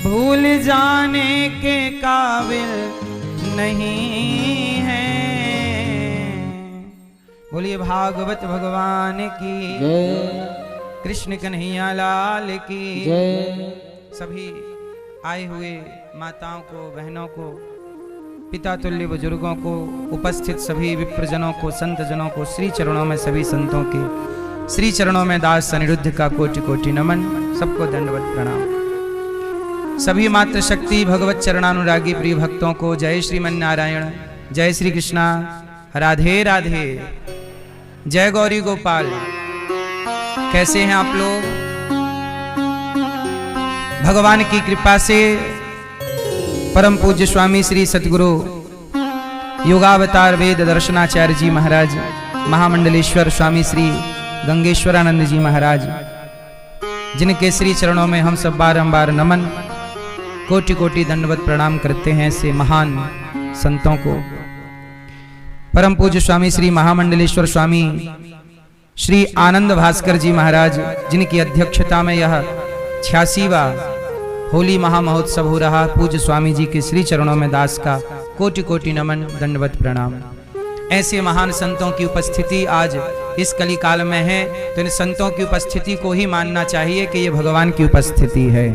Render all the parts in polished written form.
भूल जाने के काबिल नहीं है। बोलिए भागवत भगवान की जय, कृष्ण कन्हैया लाल की जय। सभी आए हुए माताओं को, बहनों को, पिता तुल्य बुजुर्गों को, उपस्थित सभी विप्रजनों को, संत जनों को, श्री चरणों में सभी संतों के श्री चरणों में दास अनिरुद्ध का कोटि कोटि नमन। सबको दंडवत प्रणाम। सभी मातृ शक्ति भगवत चरणानुरागी प्रिय भक्तों को जय श्रीमन नारायण, जय श्री कृष्णा, राधे राधे, जय गौरी गोपाल। कैसे हैं आप लोग? भगवान की कृपा से परम पूज्य स्वामी श्री सतगुरु योगावतार वेद दर्शनाचार्य जी महाराज, महामंडलेश्वर स्वामी श्री गंगेश्वरानंद जी महाराज, जिनके श्री चरणों में हम सब बारंबार नमन, कोटि कोटि दंडवत प्रणाम करते हैं। ऐसे महान संतों को परम पूज्य स्वामी श्री महामंडलेश्वर स्वामी श्री आनंद भास्कर जी महाराज, जिनकी अध्यक्षता में यह 86वां होली महामहोत्सव हो रहा, पूज्य स्वामी जी के श्री चरणों में दास का कोटि कोटि नमन, दंडवत प्रणाम। ऐसे महान संतों की उपस्थिति आज इस कली काल में है, तो इन संतों की उपस्थिति को ही मानना चाहिए कि ये भगवान की उपस्थिति है।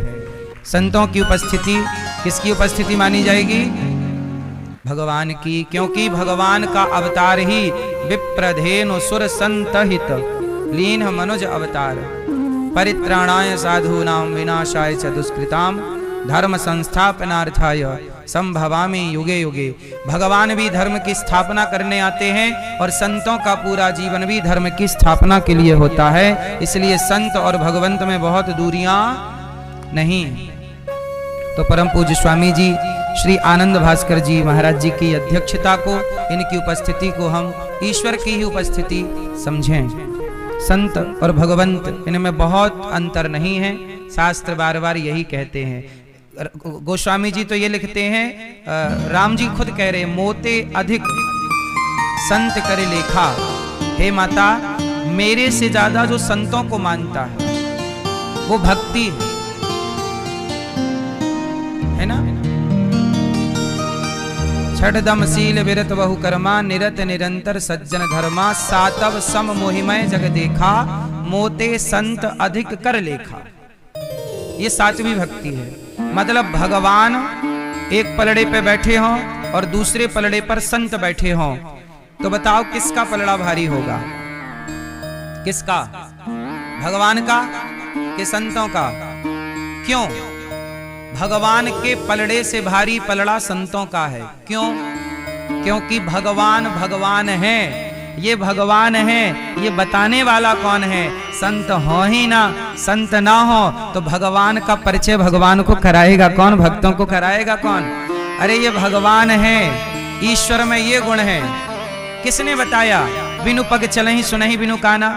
संतों की उपस्थिति किसकी उपस्थिति मानी जाएगी? भगवान की, क्योंकि भगवान का अवतार ही विप्रधेनु सुर संतहित लीन मनुज अवतार, परित्राणाय साधूनां विनाशाय च दुष्कृतां धर्म संस्थापनार्थाय संभवामि युगे युगे। भगवान भी धर्म की स्थापना करने आते हैं और संतों का पूरा जीवन भी धर्म की स्थापना के लिए होता है। इसलिए संत और भगवंत में बहुत दूरियां नहीं। तो परम पूज्य स्वामी जी श्री आनंद भास्कर जी महाराज जी की अध्यक्षता को, इनकी उपस्थिति को हम ईश्वर की ही उपस्थिति समझें। संत और भगवंत इनमें बहुत अंतर नहीं है, शास्त्र बार बार यही कहते हैं। गोस्वामी जी तो ये लिखते हैं, राम जी खुद कह रहे, मोते अधिक संत करे लेखा। हे माता, मेरे से ज्यादा जो संतों को मानता है वो भक्ति है ना। छठदम शील विरत बहु कर्मा, निरत निरंतर सज्जन धर्मा, सातव सम मोहिमय जग देखा, मोते संत अधिक कर लेखा। ये सातवीं भक्ति है। मतलब भगवान एक पलड़े पे बैठे हों और दूसरे पलड़े पर संत बैठे हों, तो बताओ किसका पलड़ा भारी होगा? किसका? भगवान का कि संतों का? क्यों? भगवान के पलड़े से भारी पलड़ा संतों का है। क्यों? क्योंकि भगवान भगवान है, ये भगवान है, ये बताने वाला कौन है? संत हो ही ना, संत ना हो तो भगवान का परिचय भगवान को कराएगा कौन? भक्तों को कराएगा कौन? अरे ये भगवान है, ईश्वर में ये गुण है। किसने बताया? बिनु पग चलहि सुनहि बिनु काना,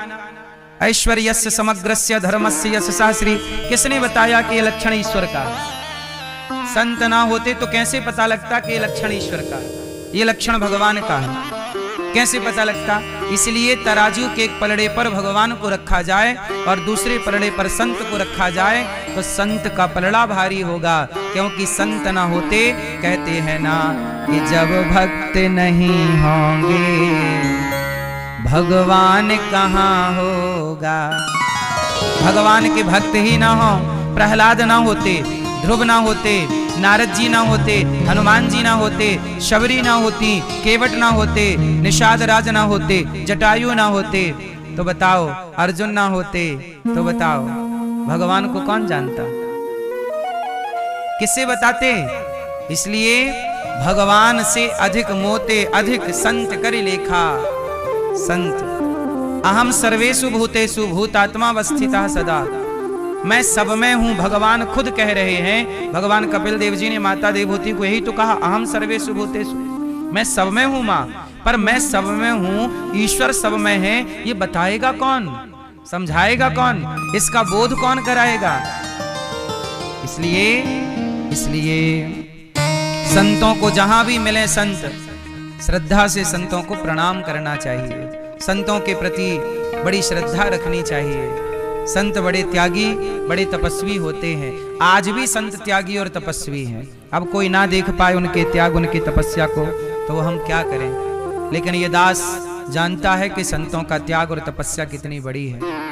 ऐश्वर्यस्य समग्रस्य धर्मस्य यश शास्त्री। किसने बताया कि ये लक्षण ईश्वर का है? संत ना होते तो कैसे पता लगता कि ये लक्षण ईश्वर का है, ये लक्षण भगवान का है? कैसे पता लगता? इसलिए तराजू के एक पलड़े पर भगवान को रखा जाए और दूसरे पलड़े पर संत को रखा जाए तो संत का पलड़ा भारी होगा, क्योंकि संत ना होते, कहते हैं ना कि जब भक्त नहीं होंगे भगवान कहाँ होगा। भगवान के भक्त ही ना हो, प्रहलाद ना होते, ध्रुव ना होते, नारद जी ना होते, हनुमान जी ना होते, शबरी ना होती, केवट ना होते, निषाद राज ना होते, जटायु ना होते, तो बताओ अर्जुन ना होते, तो बताओ भगवान को कौन जानता? किससे बताते? इसलिए भगवान से अधिक मोते अधिक संत कर लेखा। संत अहम सर्वेषु भूतेषु भूतात्मा अवस्थितः सदा, मैं सब में हूं, भगवान खुद कह रहे हैं। भगवान कपिल देव जी ने माता देवहूति को यही तो कहा, अहम सर्वेषु भूतेषु, मैं सब में हूं मां। पर मैं सब में हूं, ईश्वर सब में है, ये बताएगा कौन? समझाएगा कौन? इसका बोध कौन कराएगा? इसलिए संतों को जहां भी मिले संत, श्रद्धा से संतों को प्रणाम करना चाहिए, संतों के प्रति बड़ी श्रद्धा रखनी चाहिए। संत बड़े त्यागी बड़े तपस्वी होते हैं। आज भी संत त्यागी और तपस्वी हैं। अब कोई ना देख पाए उनके त्याग उनकी तपस्या को तो हम क्या करें। लेकिन ये दास जानता है कि संतों का त्याग और तपस्या कितनी बड़ी है।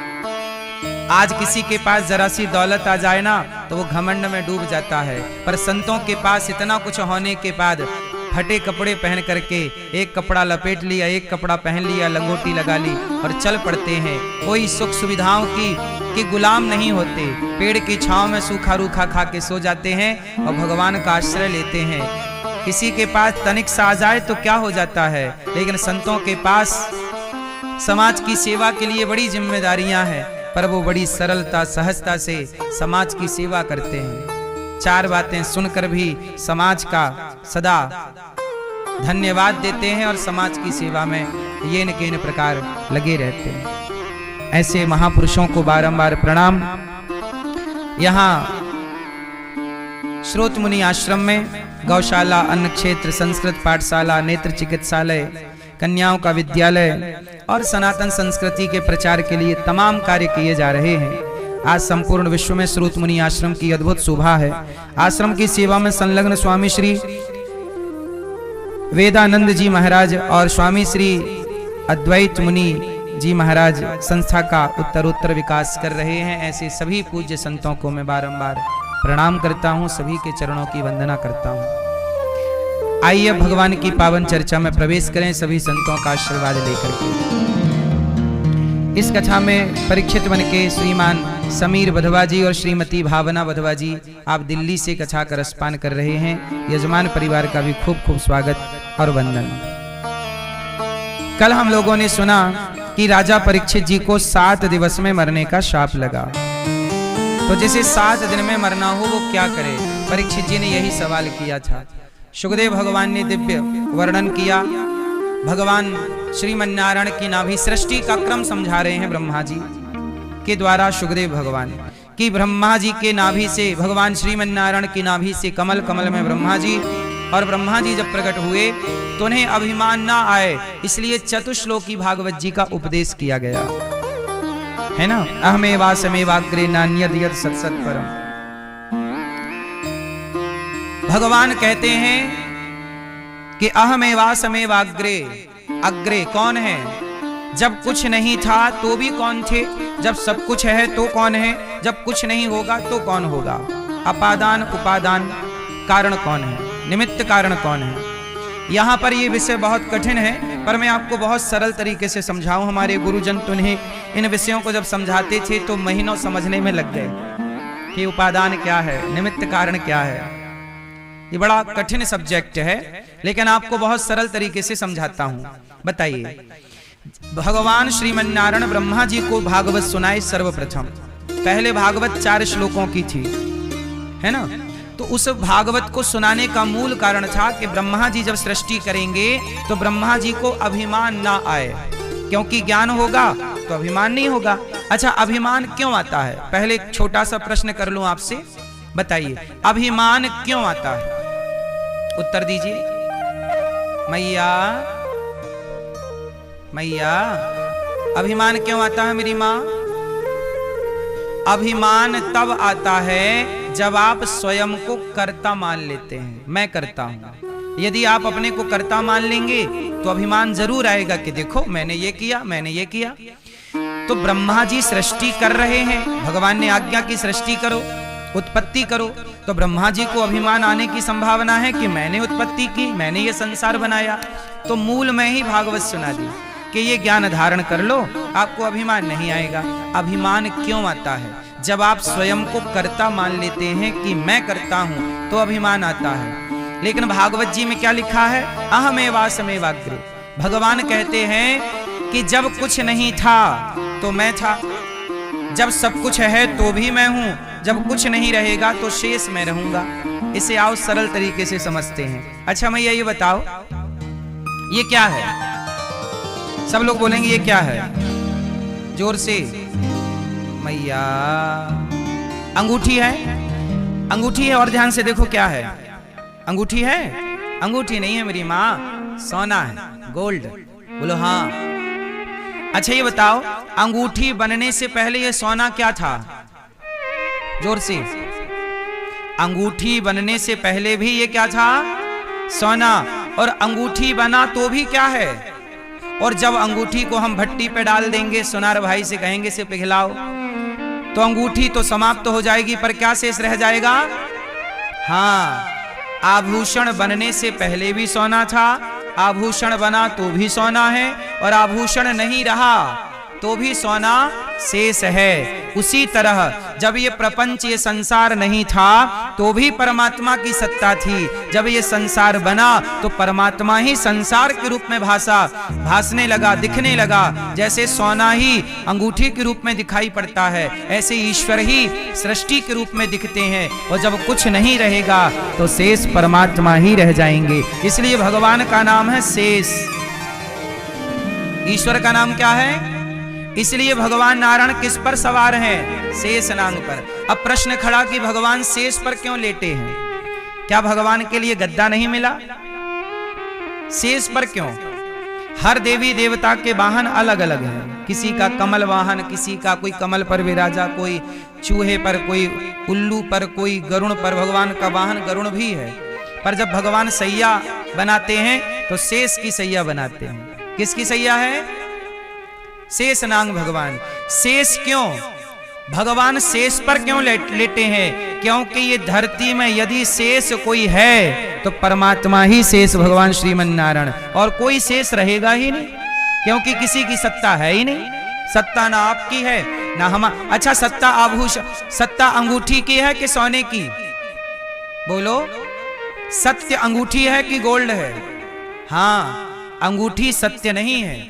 आज किसी के पास जरा सी दौलत आ जाए ना तो वो घमंड में डूब जाता है, पर संतों के पास इतना कुछ होने के बाद फटे कपड़े पहन करके एक कपड़ा लपेट लिया, एक कपड़ा पहन लिया, लंगोटी लगा ली और चल पड़ते हैं। कोई सुख सुविधाओं की गुलाम नहीं होते। पेड़ की छांव में सूखा रूखा खा के सो जाते हैं और भगवान का आश्रय लेते हैं। किसी के पास तनिक सा आ जाए तो क्या हो जाता है, लेकिन संतों के पास समाज की सेवा के लिए बड़ी जिम्मेदारियां हैं, पर वो बड़ी सरलता सहजता से समाज की सेवा करते हैं। चार बातें सुनकर भी समाज का सदा धन्यवाद देते हैं और समाज की सेवा में ये न के न प्रकार लगे रहते हैं। ऐसे महापुरुषों को बारंबार प्रणाम। यहाँ श्रोत मुनि आश्रम में गौशाला, अन्न क्षेत्र, संस्कृत पाठशाला, नेत्र चिकित्सालय, कन्याओं का विद्यालय और सनातन संस्कृति के प्रचार के लिए तमाम कार्य किए जा रहे हैं। आज संपूर्ण विश्व में श्रोत मुनि आश्रम की अद्भुत शोभा है। आश्रम की सेवा में संलग्न स्वामी श्री वेदानंद जी महाराज और स्वामी श्री अद्वैत मुनि जी महाराज संस्था का उत्तरोत्तर विकास कर रहे हैं। ऐसे सभी पूज्य संतों को मैं बारंबार प्रणाम करता हूँ, सभी के चरणों की वंदना करता हूँ। आइए भगवान की पावन चर्चा में प्रवेश करें सभी संतों का आशीर्वाद लेकर के। इस कथा में परीक्षित बन के श्रीमान समीर वधवा जी और श्रीमती भावना वधवा जी आप दिल्ली से कथा का रसपान कर रहे हैं। यजमान परिवार का भी खूब खूब स्वागत और वंदन। कल हम लोगों ने सुना कि राजा परीक्षित जी को 7 दिवस में मरने का शाप लगा। तो जिसे 7 दिन में मरना हो वो क्या करे। परीक्षित जी ने यही सवाल किया था। सुखदेव भगवान ने दिव्य वर्णन किया। भगवान श्रीमन्नारायण की नाभि सृष्टि का क्रम समझा रहे हैं ब्रह्मा जी के द्वारा। सुखदेव भगवान कि ब्रह्मा जी के नाभि से, भगवान श्रीमन्नारायण की नाभि से कमल, कमल में ब्रह्मा जी, और ब्रह्मा जी जब प्रकट हुए तो उन्हें अभिमान ना आए, इसलिए चतुश्लोकी भागवत जी का उपदेश किया गया है ना। अहमेवासमेवाग्रे नान्यद यद सत्सत परम। भगवान कहते हैं कि अहमेवासमेवाग्रे, अग्रे कौन है? जब कुछ नहीं था तो भी कौन थे, जब सब कुछ है तो कौन है, जब कुछ नहीं होगा तो कौन होगा। अपादान उपादान कारण कौन है, निमित्त कारण कौन है। यहाँ पर ये विषय बहुत कठिन है, पर मैं आपको बहुत सरल तरीके से समझाऊं। हमारे गुरुजन तो उन्हें इन विषयों को जब समझाते थे तो महीनों समझने में लग गए कि उपादान क्या है, निमित्त कारण क्या है। ये बड़ा कठिन सब्जेक्ट है, लेकिन आपको बहुत सरल तरीके से समझाता हूं। बताइए, भगवान श्रीमन्नारायण ब्रह्मा जी को भागवत सुनाए सर्वप्रथम। पहले भागवत 4 श्लोकों की थी, है ना। तो उस भागवत को सुनाने का मूल कारण था कि ब्रह्मा जी जब सृष्टि करेंगे तो ब्रह्मा जी को अभिमान ना आए, क्योंकि ज्ञान होगा तो अभिमान नहीं होगा। अच्छा, अभिमान क्यों आता है? पहले एक छोटा सा प्रश्न कर लूं आपसे, बताइए अभिमान क्यों आता है? उत्तर दीजिए। मैया, मैया, अभिमान क्यों आता है मेरी माँ? अभिमान तब आता है जब आप स्वयं को कर्ता मान लेते हैं, मैं करता हूं। यदि आप अपने को कर्ता मान लेंगे तो अभिमान जरूर आएगा कि देखो मैंने ये किया, मैंने ये किया। तो ब्रह्मा जी सृष्टि कर रहे हैं, भगवान ने आज्ञा की सृष्टि करो, उत्पत्ति करो, तो ब्रह्मा जी को अभिमान आने की संभावना है कि मैंने उत्पत्ति की, मैंने ये संसार बनाया। तो मूल में ही भागवत सुना दी कि ये ज्ञान धारण कर लो, आपको अभिमान नहीं आएगा। अभिमान क्यों आता है? जब आप स्वयं को कर्ता मान लेते हैं कि मैं करता हूं तो अभिमान आता है। लेकिन भागवत जी में क्या लिखा है? अहमेवासमेवाग्रे। भगवान कहते हैं कि जब कुछ नहीं था तो मैं था, जब सब कुछ है तो भी मैं हूं, जब कुछ नहीं रहेगा तो शेष मैं रहूंगा। इसे आओ सरल तरीके से समझते हैं। अच्छा मैया ये बताओ, ये क्या है? सब लोग बोलेंगे ये क्या है, जोर से। मैया, अंगूठी है, अंगूठी है। और ध्यान से देखो क्या है, अंगूठी है? अंगूठी नहीं है मेरी माँ, सोना है, गोल्ड। बोलो हाँ। अच्छा ये बताओ, अंगूठी बनने से पहले ये सोना क्या था? जोर से। अंगूठी बनने से पहले भी ये क्या था? सोना। और अंगूठी बना तो भी क्या है? और जब अंगूठी को हम भट्टी पे डाल देंगे, सुनार भाई से कहेंगे से पिघलाओ, तो अंगूठी तो समाप्त हो जाएगी, पर क्या शेष रह जाएगा? हाँ, आभूषण बनने से पहले भी सोना था, आभूषण बना तो भी सोना है, और आभूषण नहीं रहा तो भी सोना शेष है। उसी तरह जब ये प्रपंच, ये संसार नहीं था तो भी परमात्मा की सत्ता थी। जब ये संसार बना तो परमात्मा ही संसार के रूप में भासने लगा, दिखने लगा। जैसे सोना ही अंगूठी के रूप में दिखाई पड़ता है, ऐसे ईश्वर ही सृष्टि के रूप में दिखते हैं। और जब कुछ नहीं रहेगा तो शेष परमात्मा ही रह जाएंगे। इसलिए भगवान का नाम है शेष। ईश्वर का नाम क्या है? इसलिए भगवान नारायण किस पर सवार हैं? शेष नाग पर। अब प्रश्न खड़ा कि भगवान शेष पर क्यों लेटे हैं? क्या भगवान के लिए गद्दा नहीं मिला? शेष पर क्यों? हर देवी देवता के वाहन अलग अलग हैं। किसी का कमल वाहन, किसी का कोई कमल पर विराजा, कोई चूहे पर, कोई उल्लू पर, कोई गरुण पर। भगवान का वाहन गरुण भी है। पर जब भगवान सैया बनाते हैं तो शेष की सैया बनाते हैं। किसकी सैया है? शेष नाग भगवान। शेष क्यों? भगवान शेष पर क्यों लेटे हैं? क्योंकि ये धरती में यदि शेष कोई है तो परमात्मा ही शेष भगवान श्रीमन नारायण, और कोई शेष रहेगा ही नहीं, क्योंकि किसी की सत्ता है ही नहीं। सत्ता ना आपकी है ना हम। अच्छा, सत्ता आभूषण, सत्ता अंगूठी की है कि सोने की? बोलो, सत्य अंगूठी है कि गोल्ड है? हाँ, अंगूठी सत्य नहीं है,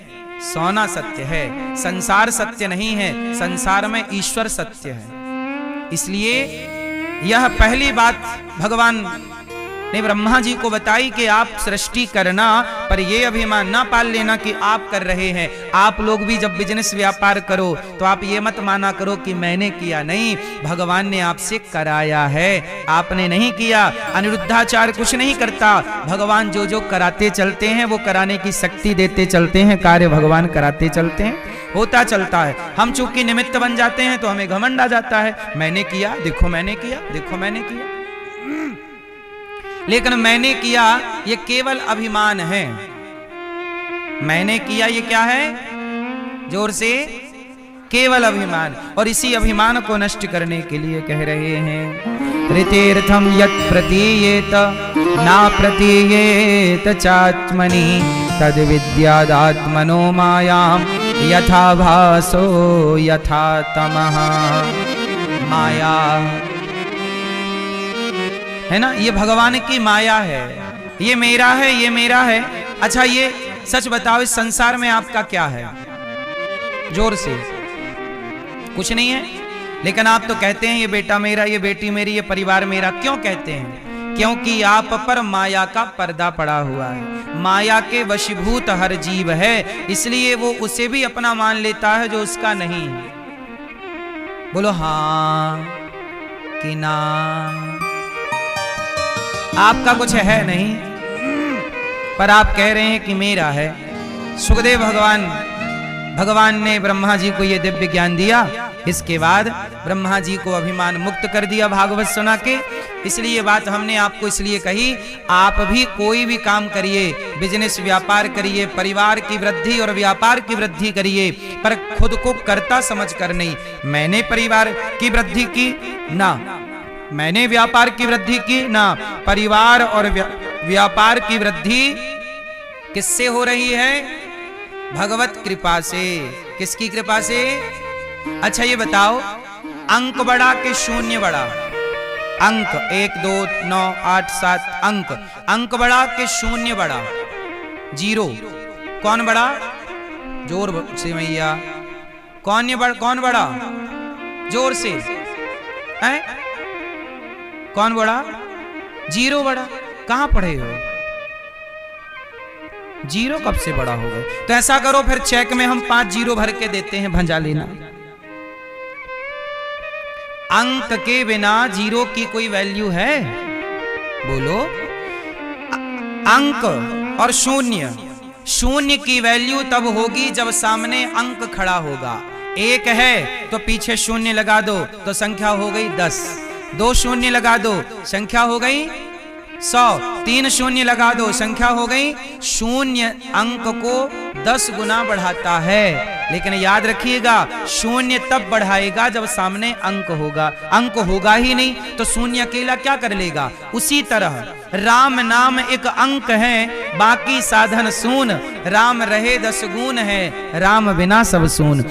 सोना सत्य है। संसार सत्य नहीं है, संसार में ईश्वर सत्य है। इसलिए यह पहली बात भगवान ने ब्रह्मा जी को बताई कि आप सृष्टि करना, पर यह अभिमान ना पाल लेना कि आप कर रहे हैं। आप लोग भी जब बिजनेस व्यापार करो तो आप ये मत माना करो कि मैंने किया। नहीं, भगवान ने आपसे कराया है, आपने नहीं किया। अनिरुद्धाचार्य कुछ नहीं करता, भगवान जो जो कराते चलते हैं वो कराने की शक्ति देते चलते हैं। कार्य भगवान कराते चलते हैं, होता चलता है। हम चूंकि निमित्त बन जाते हैं तो हमें घमंड आ जाता है, मैंने किया, देखो मैंने किया, देखो मैंने किया। लेकिन मैंने किया ये केवल अभिमान है। मैंने किया ये क्या है? जोर से, केवल अभिमान। और इसी अभिमान को नष्ट करने के लिए कह रहे हैं, ऋतेर्थम यत् प्रतीयेत ना प्रतीयेत चात्मनि तद विद्यादात्मनो मायाम यथा भासो यथा तमः। माया है ना, ये भगवान की माया है। ये मेरा है, ये मेरा है। अच्छा, ये सच बताओ, इस संसार में आपका क्या है? जोर से। कुछ नहीं है, लेकिन आप तो कहते हैं ये बेटा मेरा, ये बेटी मेरी, ये परिवार मेरा। क्यों कहते हैं? क्योंकि आप पर माया का पर्दा पड़ा हुआ है। माया के वशीभूत हर जीव है, इसलिए वो उसे भी अपना मान लेता है जो उसका नहीं है। बोलो हाँ कि ना? आपका कुछ है नहीं, पर आप कह रहे हैं कि मेरा है। सुखदेव भगवान ने ब्रह्मा जी को ये दिव्य ज्ञान दिया। इसके बाद ब्रह्मा जी को अभिमान मुक्त कर दिया भागवत सुना के। इसलिए बात हमने आपको इसलिए कही, आप भी कोई भी काम करिए, बिजनेस व्यापार करिए, परिवार की वृद्धि और व्यापार की वृद्धि करिए, पर खुद को कर्ता समझकर नहीं। मैंने परिवार की वृद्धि की ना, मैंने व्यापार की वृद्धि की ना। परिवार और व्यापार की वृद्धि किससे हो रही है? भगवत कृपा से। किसकी कृपा से? अच्छा ये बताओ, अंक बड़ा कि शून्य बड़ा? अंक 1 2 9 8 7 अंक बड़ा कि शून्य बड़ा? 0। कौन बड़ा? जोर से मैया, कौन बड़ा? जोर से है? कौन बड़ा? 0 बड़ा। कहां पढ़े हो? 0 कब से बड़ा हो गए? तो ऐसा करो फिर, चेक में हम 5 0 भर के देते हैं, भंजा लेना। अंक के बिना 0 की कोई वैल्यू है? बोलो। अंक और शून्य शून्य की वैल्यू तब होगी जब सामने अंक खड़ा होगा। 1 है तो पीछे शून्य लगा दो तो संख्या हो गई 10, 2 शून्य लगा दो संख्या हो गई 100, 3 शून्य लगा दो संख्या हो गई। शून्य अंक को 10 गुना बढ़ाता है, लेकिन याद रखिएगा शून्य तब बढ़ाएगा जब सामने अंक होगा। अंक होगा ही नहीं तो शून्य अकेला क्या कर लेगा। उसी तरह राम नाम एक अंक है, बाकी साधन शून। राम रहे 10 गुण है, राम बिना सब शून।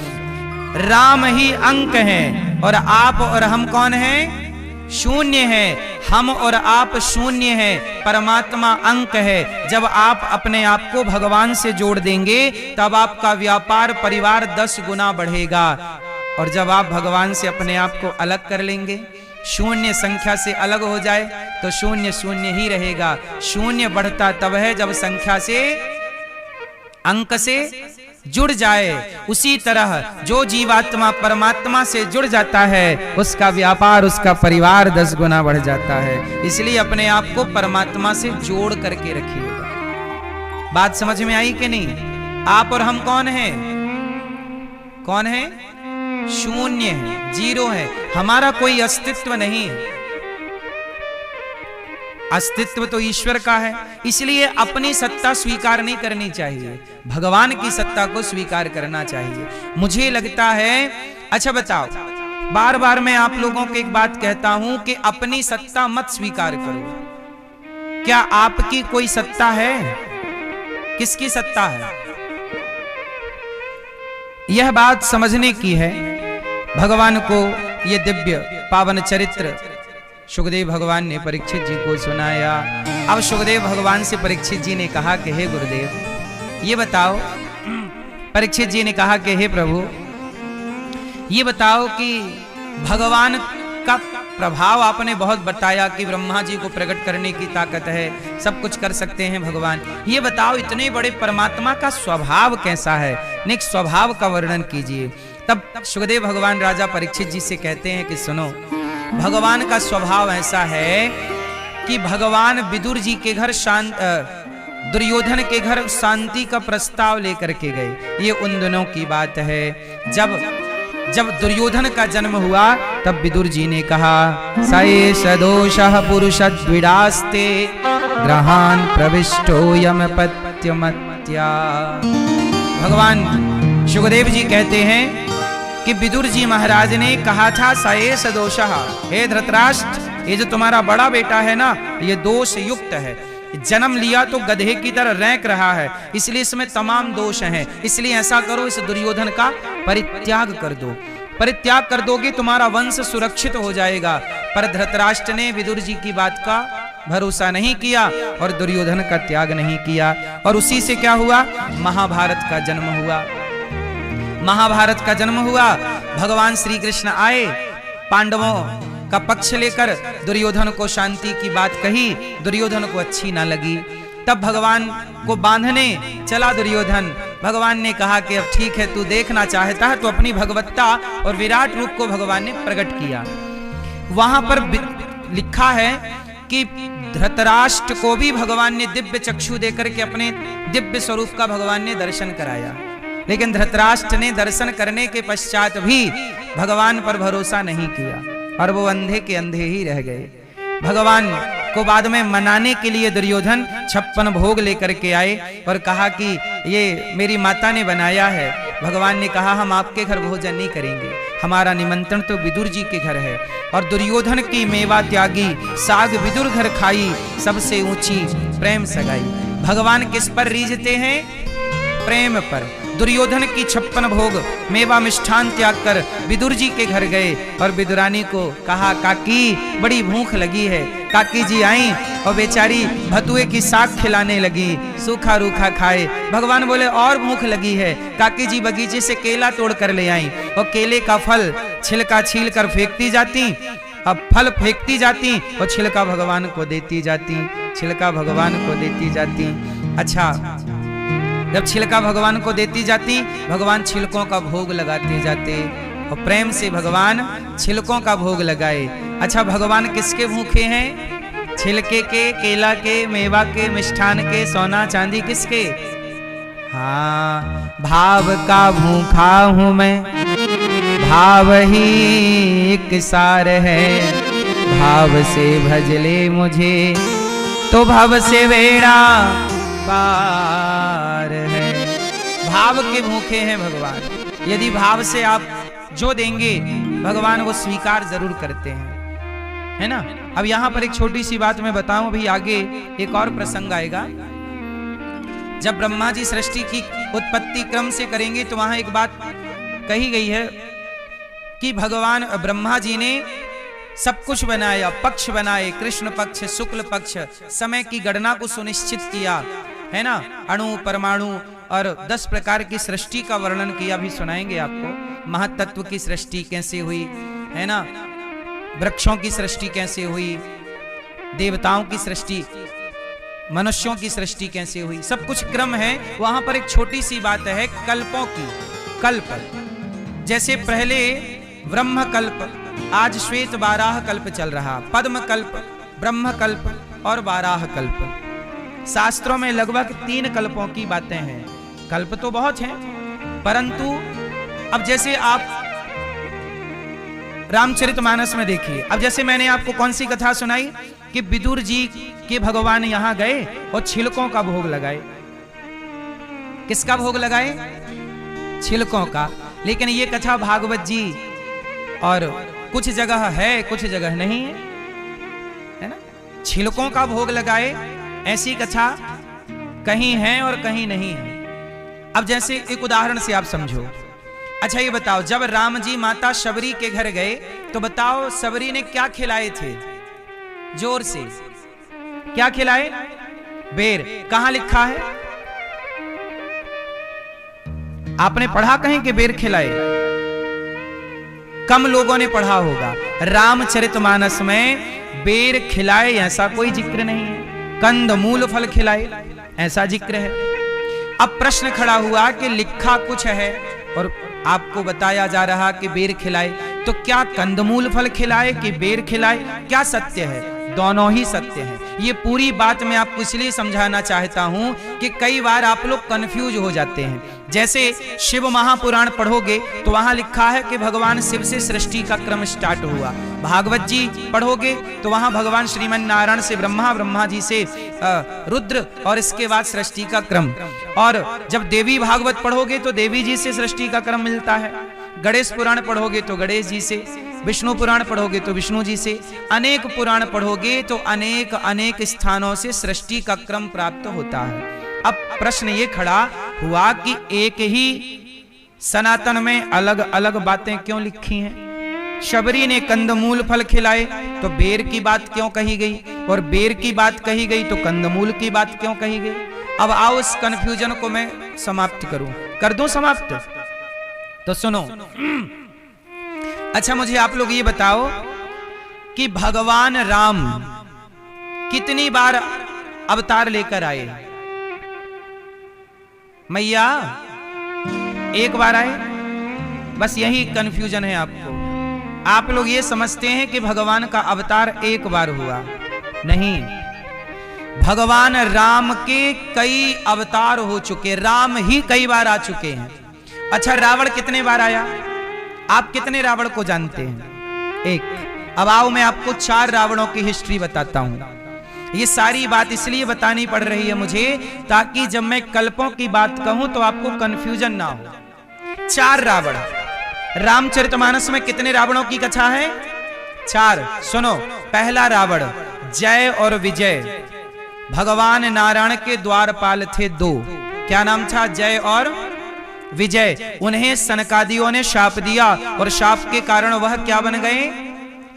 राम ही अंक है और आप और हम कौन हैं? शून्य है। हम और आप शून्य है, परमात्मा अंक है। जब आप अपने आप को भगवान से जोड़ देंगे तब आपका व्यापार परिवार 10 गुना बढ़ेगा। और जब आप भगवान से अपने आप को अलग कर लेंगे, शून्य संख्या से अलग हो जाए तो शून्य शून्य ही रहेगा। शून्य बढ़ता तब है जब संख्या से, अंक से जुड़ जाए। उसी तरह जो जीवात्मा परमात्मा से जुड़ जाता है उसका व्यापार, उसका परिवार 10 गुना बढ़ जाता है। इसलिए अपने आप को परमात्मा से जोड़ करके रखिएगा। बात समझ में आई कि नहीं? आप और हम कौन हैं? कौन है? शून्य है, 0 है। हमारा कोई अस्तित्व नहीं है। अस्तित्व तो ईश्वर का है। इसलिए अपनी सत्ता स्वीकार नहीं करनी चाहिए, भगवान की सत्ता को स्वीकार करना चाहिए। मुझे लगता है, अच्छा बताओ, बार बार मैं आप लोगों को एक बात कहता हूं कि अपनी सत्ता मत स्वीकार करो। क्या आपकी कोई सत्ता है? किसकी सत्ता है? यह बात समझने की है। भगवान को यह दिव्य पावन चरित्र सुखदेव भगवान ने परीक्षित जी को सुनाया। अब सुखदेव भगवान से परीक्षित जी ने कहा कि हे गुरुदेव ये बताओ, परीक्षित जी ने कहा कि हे प्रभु ये बताओ कि भगवान का प्रभाव आपने बहुत बताया कि ब्रह्मा जी को प्रकट करने की ताकत है, सब कुछ कर सकते हैं भगवान। ये बताओ इतने बड़े परमात्मा का स्वभाव कैसा है, निक स्वभाव का वर्णन कीजिए। तब सुखदेव भगवान राजा परीक्षित जी से कहते हैं कि सुनो, भगवान का स्वभाव ऐसा है कि भगवान विदुर जी के घर दुर्योधन के घर शांति का प्रस्ताव लेकर के गए। ये उन दिनों की बात है जब दुर्योधन का जन्म हुआ। तब विदुर जी ने कहा सएष दोषः पुरुषद्विडास्ते ग्रहान प्रविष्टो यमपत्यमत्या। भगवान सुखदेव जी कहते हैं कि विदुर जी महाराज ने कहा था सएष दोषः, हे धृतराष्ट्र ये जो तुम्हारा बड़ा बेटा है ना ये दोष युक्त है। जन्म लिया तो गधे की तरह रैंक रहा है, इसलिए इसमें तमाम दोष हैं। इसलिए ऐसा करो, इस दुर्योधन का परित्याग कर दो। परित्याग कर दोगे तुम्हारा वंश सुरक्षित हो जाएगा। पर धृतराष्ट्र ने विदुर जी की बात का भरोसा नहीं किया और दुर्योधन का त्याग नहीं किया। और उसी से क्या हुआ? महाभारत का जन्म हुआ। महाभारत का जन्म हुआ। भगवान श्री कृष्ण आए, पांडवों का पक्ष लेकर दुर्योधन को शांति की बात कही। दुर्योधन को अच्छी ना लगी। तब भगवान को बांधने चला दुर्योधन। भगवान ने कहा कि अब ठीक है, तू देखना चाहता है तो अपनी भगवत्ता और विराट रूप को भगवान ने प्रकट किया। वहां पर लिखा है कि धृतराष्ट्र को भी भगवान ने दिव्य चक्षु देकर के अपने दिव्य स्वरूप का भगवान ने दर्शन कराया। लेकिन धृतराष्ट्र ने दर्शन करने के पश्चात भी भगवान पर भरोसा नहीं किया और वो अंधे के अंधे ही रह गए। भगवान को बाद में मनाने के लिए दुर्योधन 56 भोग लेकर के आए और कहा कि ये मेरी माता ने बनाया है। भगवान ने कहा हम आपके घर भोजन नहीं करेंगे, हमारा निमंत्रण तो विदुर जी के घर है। और दुर्योधन की मेवा त्यागी साग विदुर घर खाई, सबसे ऊंची प्रेम सगाई। भगवान किस पर रीझते हैं? प्रेम पर। दुर्योधन की 56 भोग मेवा मिष्ठान त्याग कर विदुर जी के घर गए और विदुरानी को कहा काकी बड़ी भूख लगी है। काकी जी आई और बेचारी भतुए की साग खिलाने लगी, सूखा रूखा खाए। भगवान बोले और भूख लगी है। काकी जी बगीचे से केला तोड़ कर ले आई और केले का फल छिलका छील कर फेंकती जाती। अब फल फेंकती जाती और छिलका भगवान को देती जाती, छिलका भगवान को देती जाती। अच्छा, जब छिलका भगवान को देती जाती, भगवान छिलकों का भोग लगाते जाते और प्रेम से भगवान छिलकों का भोग लगाए। अच्छा, भगवान किसके भूखे हैं? छिलके के, केला के, मेवा के, मिष्ठान के, सोना चांदी किसके? हाँ, भाव का भूखा हूं मैं, भाव ही एक सार है, भाव से भजले मुझे तो भव से बेड़ा पार है। भाव के भूखे हैं भगवान, यदि भाव से आप जो देंगे भगवान वो स्वीकार जरूर करते हैं, है ना। अब यहां पर एक छोटी सी बात मैं बताऊं, अभी आगे एक और प्रसंग आएगा। जब ब्रह्मा जी सृष्टि की उत्पत्ति क्रम से करेंगे तो वहां एक बात कही गई है कि भगवान ब्रह्मा जी ने सब कुछ बनाया, पक्ष बनाए, कृष्ण पक्ष, शुक्ल पक्ष, समय की गणना को सुनिश्चित किया, है ना। अणु, परमाणु और 10 प्रकार की सृष्टि का वर्णन किया, भी सुनाएंगे आपको। महातत्व की सृष्टि कैसे हुई, है ना, वृक्षों की सृष्टि कैसे हुई, देवताओं की सृष्टि, मनुष्यों की सृष्टि कैसे हुई, सब कुछ क्रम है। वहां पर एक छोटी सी बात है कल्पों की। कल्प जैसे पहले ब्रह्म कल्प, आज श्वेत वाराह कल्प चल रहा, पद्म कल्प, ब्रह्म कल्प और वाराह कल्प। शास्त्रों में लगभग 3 कल्पों की बातें हैं। कल्प तो बहुत हैं, परंतु अब जैसे आप रामचरितमानस में देखिए, अब जैसे मैंने आपको कौन सी कथा सुनाई कि विदुर जी के भगवान यहां गए और छिलकों का भोग लगाए। किसका भोग लगाए? छिलकों का। लेकिन ये कथा भागवत जी और कुछ जगह है, कुछ जगह नहीं है, है ना। छिलकों का भोग लगाए ऐसी कथा कहीं है और कहीं नहीं है। अब जैसे एक उदाहरण से आप समझो। अच्छा ये बताओ, जब राम जी माता शबरी के घर गए तो बताओ शबरी ने क्या खिलाए थे? जोर से क्या खिलाए? बेर। कहां लिखा है? आपने पढ़ा कहीं कि बेर खिलाए? कम लोगों ने पढ़ा होगा। रामचरितमानस में बेर खिलाए ऐसा कोई जिक्र नहीं है। कंद मूल फल खिलाए ऐसा जिक्र है। अब प्रश्न खड़ा हुआ कि लिखा कुछ है और आपको बताया जा रहा कि बेर खिलाए, तो क्या कंदमूल फल खिलाए कि बेर खिलाए? क्या सत्य है? दोनों ही सत्य हैं। ये पूरी बात मैं आपको इसलिए समझाना चाहता हूं कि कई बार आप लोग कंफ्यूज हो जाते हैं। जैसे शिव महापुराण पढ़ोगे तो वहां लिखा है कि भगवान शिव से सृष्टि का क्रम स्टार्ट हुआ। भागवत जी पढ़ोगे तो वहां भगवान श्रीमन नारायण से ब्रह्मा, ब्रह्मा जी से रुद्र और इसके बाद सृष्टि का क्रम। और जब देवी भागवत पढ़ोगे तो देवी जी से सृष्टि का क्रम मिलता है। गणेश पुराण पढ़ोगे तो गणेश जी से, विष्णु पुराण पढ़ोगे तो विष्णु जी से, अनेक पुराण पढ़ोगे तो अनेक अनेक स्थानों से सृष्टि का क्रम प्राप्त होता है। अब प्रश्न ये खड़ा हुआ कि एक ही सनातन में अलग अलग बातें क्यों लिखी हैं? शबरी ने कंदमूल फल खिलाए तो बेर की बात क्यों कही गई, और बेर की बात कही गई तो कंदमूल की बात क्यों कही गई? अब आओ इस कंफ्यूजन को मैं समाप्त करूं, कर दूं समाप्त? तो सुनो। अच्छा मुझे आप लोग ये बताओ कि भगवान राम कितनी बार अवतार लेकर आए? मैया एक बार आए, बस यही कंफ्यूजन है आपको। आप लोग ये समझते हैं कि भगवान का अवतार एक बार हुआ, नहीं। भगवान राम के कई अवतार हो चुके, राम ही कई बार आ चुके हैं। अच्छा रावण कितने बार आया? आप कितने रावण को जानते हैं? एक। अब आओ मैं आपको 4 रावणों की हिस्ट्री बताता हूं। ये सारी बात इसलिए बतानी पड़ रही है मुझे ताकि जब मैं कल्पों की बात कहूं तो आपको कंफ्यूजन ना हो। 4 रावण। रामचरितमानस में कितने रावणों की कथा है? 4। सुनो। पहला रावण जय और विजय। भगवान नारायण के द्वारपाल थे 2। क्या नाम था? जय और विजय। उन्हें सनकादियों ने शाप दिया और शाप के कारण वह क्या बन गए?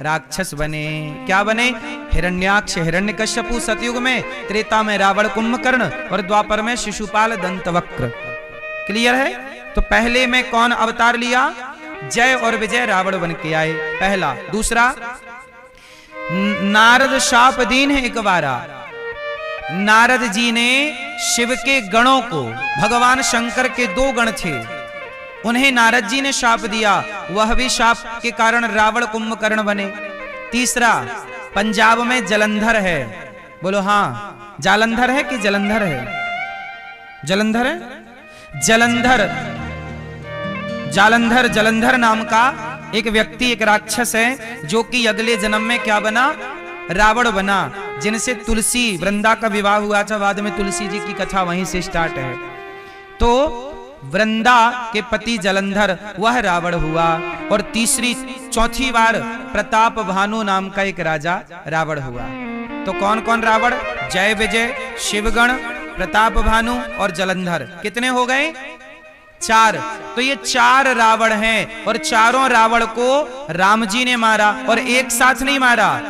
राक्षस बने। क्या बने? हिरण्याक्ष, हिरण्यकश्यपु सतयुग में, त्रेता में रावण कुंभकर्ण और द्वापर में शिशुपाल दंतवक्र। क्लियर है? तो पहले में कौन अवतार लिया? जय और विजय रावण बन के आए, पहला। दूसरा, नारद शाप दीन है एक बारा। नारद जी ने शिव के गणों को, भगवान शंकर के 2 गण थे, उन्हें नारद जी ने शाप दिया, वह भी शाप के कारण रावण कुंभकर्ण बने। तीसरा, पंजाब में जलंधर है। बोलो हाँ, जालंधर है कि जलंधर है? जलंधर है। जालंधर नाम का एक व्यक्ति, एक राक्षस है, जो कि अगले जन्म में क्या बना? रावण बना, जिनसे तुलसी वृंदा का विवाह हुआ था। बाद में तुलसी जी की कथा वहीं से स्टार्ट है। तो वृंदा के पति जलंधर वह रावण हुआ, और चौथी बार प्रताप भानु नाम का एक राजा रावण हुआ। तो कौन कौन रावण? जय विजय, शिवगण, प्रताप भानु और जलंधर। कितने हो गए? 4। तो ये 4 रावण हैं, और चारों रावण को राम जी ने मारा, और एक साथ नहीं मारा।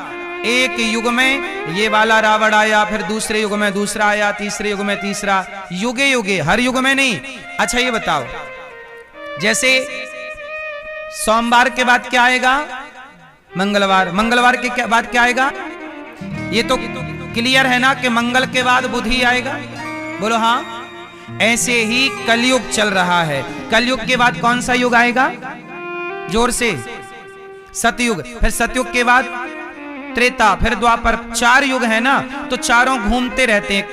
एक युग में ये वाला रावण आया, फिर दूसरे युग में दूसरा आया, तीसरे युग में तीसरा, युगे युगे, हर युग में नहीं। अच्छा ये बताओ, जैसे सोमवार के बाद क्या आएगा? मंगलवार। मंगलवार के बाद क्या आएगा? ये तो क्लियर है ना कि मंगल के बाद बुध ही आएगा। बोलो हाँ। ऐसे ही कलयुग चल रहा है। कलयुग के बाद कौन सा युग आएगा? जोर से। सतयुग। फिर सतयुग के बाद त्रेता, फिर द्वापर। 4 युग है ना, तो चारों घूमते रहते हैं।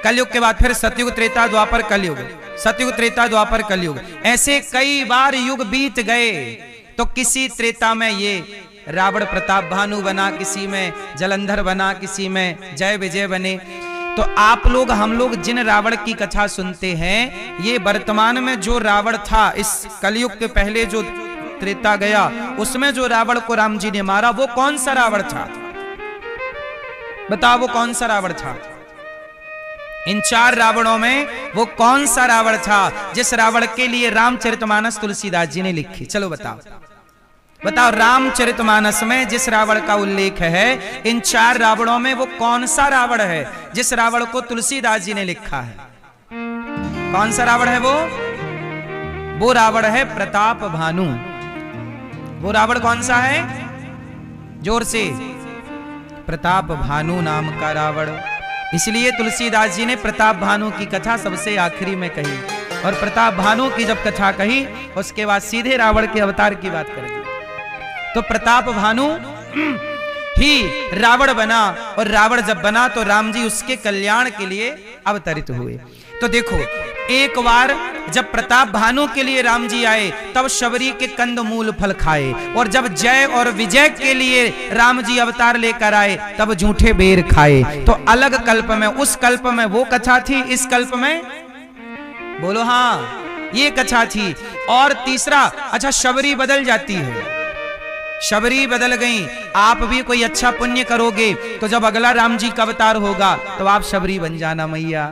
कलयुग के बाद फिर सतयुग, त्रेता, द्वापर, कलयुग। सतयुग, त्रेता, द्वापर, कलयुग। ऐसे कई बार युग बीत गए। तो किसी त्रेता में ये रावण प्रताप भानु बना, किसी में जलंधर बना, किसी में जय विजय बने। तो आप लोग, हम लोग जिन रावण की कथा सुनते हैं, ये वर्तमान में जो रावण था, इस कलयुग के पहले जो त्रेता गया, उसमें जो रावण को राम जी ने मारा, वो कौन सा रावण था? बताओ, वो कौन सा रावण था? इन 4 रावणों में वो कौन सा रावण था जिस रावण के लिए रामचरितमानस तुलसीदास जी ने लिखी? चलो बताओ, बताओ। रामचरितमानस में जिस रावण का उल्लेख है, इन 4 रावणों में वो कौन सा रावण है जिस रावण को तुलसीदास जी ने लिखा है? कौन सा रावण है वो? वो रावण है प्रताप भानु। वो रावण कौन सा है? जोर से। प्रताप भानु नाम का रावण। इसलिए तुलसीदास जी ने प्रताप भानु की कथा सबसे आखिरी में कही, और प्रताप भानु की जब कथा कही, उसके बाद सीधे रावण के अवतार की बात कर दी। तो प्रताप भानु ही रावण बना, और रावण जब बना तो राम जी उसके कल्याण के लिए अवतरित हुए। तो देखो, एक बार जब प्रताप भानु के लिए राम जी आए, तब शबरी के कंद मूल फल खाए, और जब जय और विजय के लिए राम जी अवतार लेकर आए, तब झूठे बेर खाए। तो अलग कल्प में, उस कल्प में वो कथा थी, इस कल्प में बोलो हाँ ये कथा थी। और तीसरा, अच्छा शबरी बदल जाती है, शबरी बदल गई। आप भी कोई अच्छा पुण्य करोगे तो जब अगला राम जी का अवतार होगा तो आप शबरी बन जाना मैया।